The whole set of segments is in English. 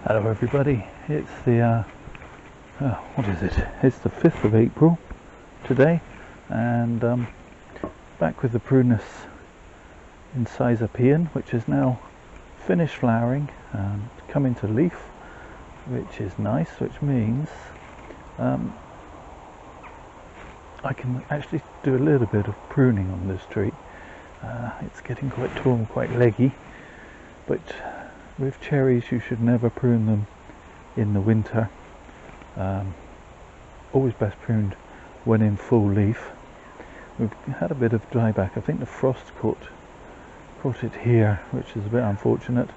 Hello everybody, it's the, what is it? It's the 5th of April today, and back with the Prunus Incisa Paean, which is now finished flowering and coming to leaf, which is nice, which means I can actually do a little bit of pruning on this tree. It's getting quite tall and quite leggy, but with cherries you should never prune them in the winter. Always best pruned when in full leaf. We've had a bit of dieback. I think the frost caught it here, which is a bit unfortunate,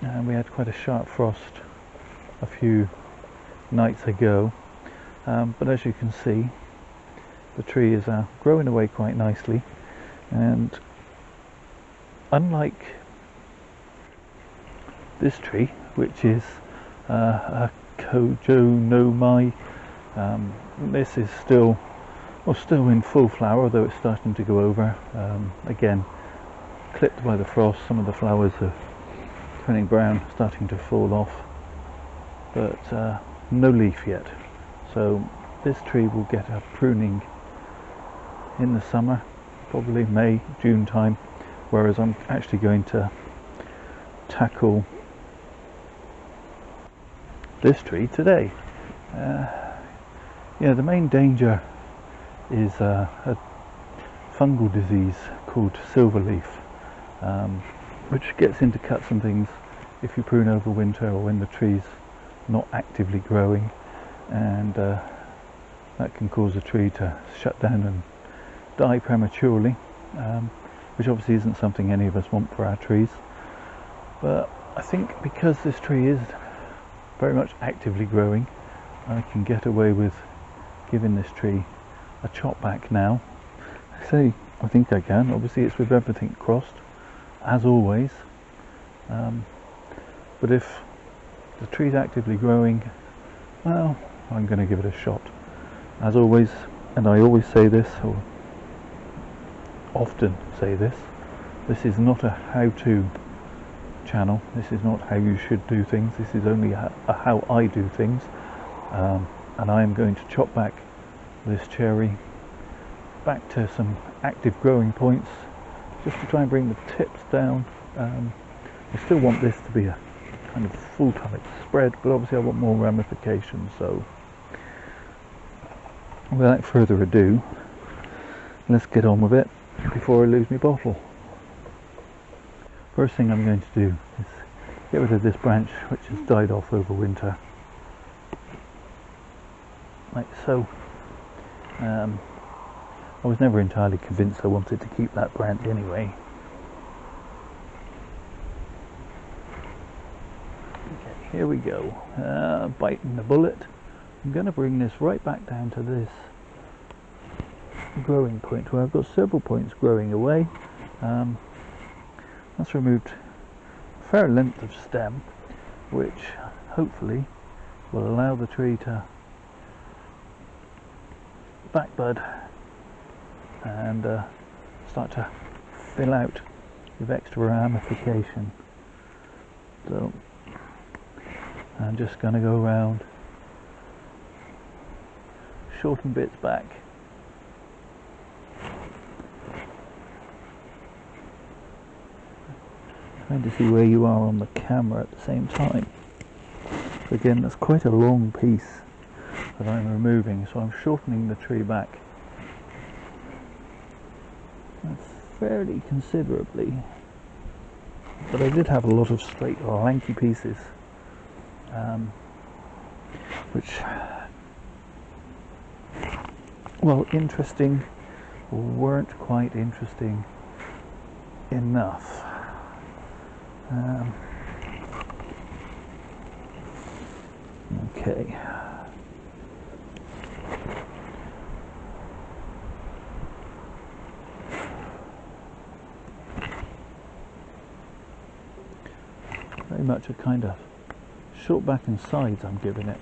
and we had quite a sharp frost a few nights ago, but as you can see, the tree is growing away quite nicely, and unlike this tree, which is a Kojo no Mai, this is still in full flower, although it's starting to go over. Again, clipped by the frost, some of the flowers are turning brown, starting to fall off, but no leaf yet. So this tree will get a pruning in the summer, probably May, June time, whereas I'm actually going to tackle this tree today. The main danger is a fungal disease called silverleaf, which gets into cuts and things if you prune over winter or when the tree's not actively growing, and that can cause a tree to shut down and die prematurely, which obviously isn't something any of us want for our trees. But I think because this tree is very much actively growing, I can get away with giving this tree a chop back now. I think I can. Obviously it's with everything crossed, as always, but if the tree's actively growing, well, I'm going to give it a shot. As always, and I always say this, or often say this is not a how-to channel. This is not how you should do things. This is only a how I do things, and I am going to chop back this cherry back to some active growing points, just to try and bring the tips down. I still want this to be a kind of full type spread, but obviously I want more ramifications. So without further ado, let's get on with it before I lose my bottle. First thing I'm going to do is get rid of this branch which has died off over winter, like so. I was never entirely convinced I wanted to keep that branch anyway. Okay, here we go, biting the bullet. I'm going to bring this right back down to this growing point where I've got several points growing away. That's removed a fair length of stem, which hopefully will allow the tree to backbud and start to fill out with extra ramification. So I'm just going to go around, shorten bits back, trying to see where you are on the camera at the same time. Again, that's quite a long piece that I'm removing, so I'm shortening the tree back fairly considerably. But I did have a lot of straight or lanky pieces, which, well, interesting, weren't quite interesting enough. Okay. Very much a kind of short back and sides I'm giving it.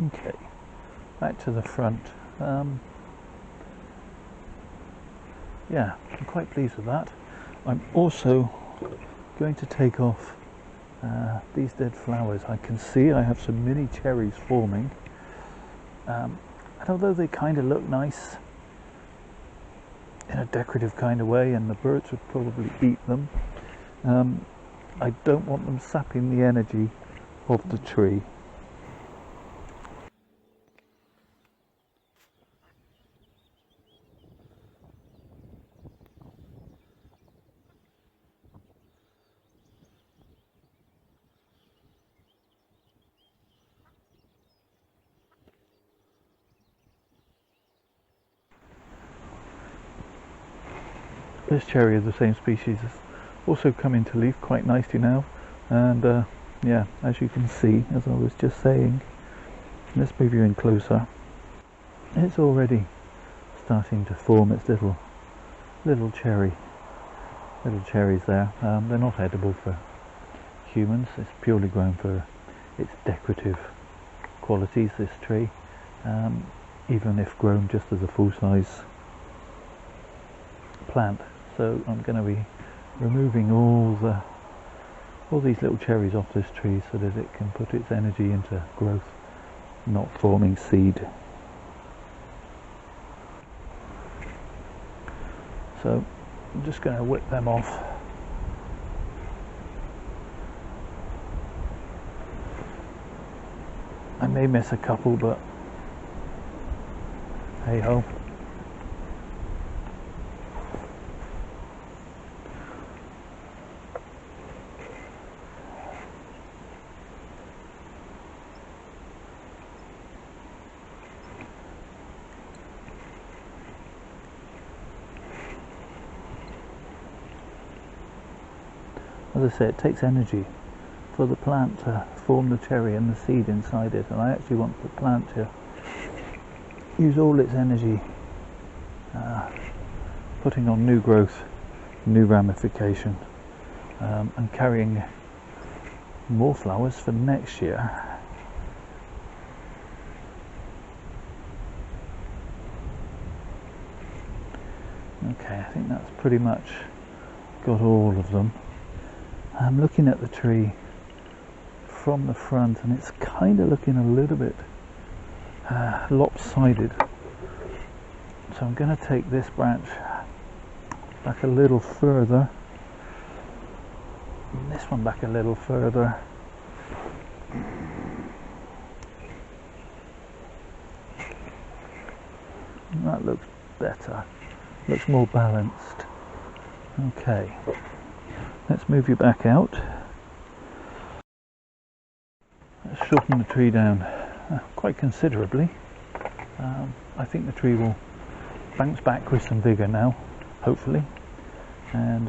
Okay, back to the front. Yeah, I'm quite pleased with that. I'm also going to take off these dead flowers. I can see I have some mini cherries forming, and although they kind of look nice in a decorative kind of way, and the birds would probably eat them, I don't want them sapping the energy of the tree. This cherry is the same species, has also come into leaf quite nicely now, and yeah, as you can see, as I was just saying, let's move you in closer, it's already starting to form its little cherries there. They're not edible for humans, it's purely grown for its decorative qualities, this tree, even if grown just as a full-size plant. So I'm going to be removing all these little cherries off this tree so that it can put its energy into growth, not forming seed. So I'm just going to whip them off. I may miss a couple, but hey ho. As I say, it takes energy for the plant to form the cherry and the seed inside it, and I actually want the plant to use all its energy putting on new growth, new ramification, and carrying more flowers for next year. Okay, I think that's pretty much got all of them. I'm looking at the tree from the front and it's kind of looking a little bit lopsided, so I'm going to take this branch back a little further and this one back a little further. And that looks better, looks more balanced. Okay, let's move you back out. Let's shorten the tree down quite considerably. I think the tree will bounce back with some vigour now, hopefully, and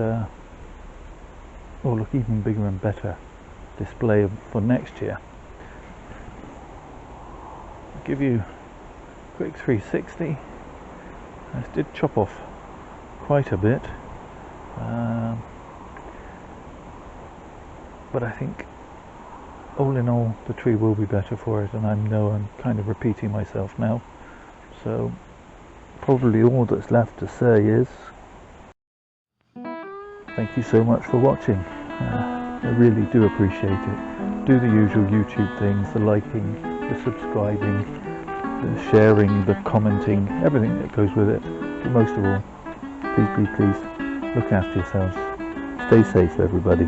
will look even bigger and better display for next year. I'll give you a quick 360. I did chop off quite a bit, but I think all in all the tree will be better for it, and I know I'm kind of repeating myself now, so probably all that's left to say is thank you so much for watching. I really do appreciate it. Do the usual YouTube things, the liking, the subscribing, the sharing, the commenting, everything that goes with it. But most of all, please look after yourselves. Stay safe, everybody.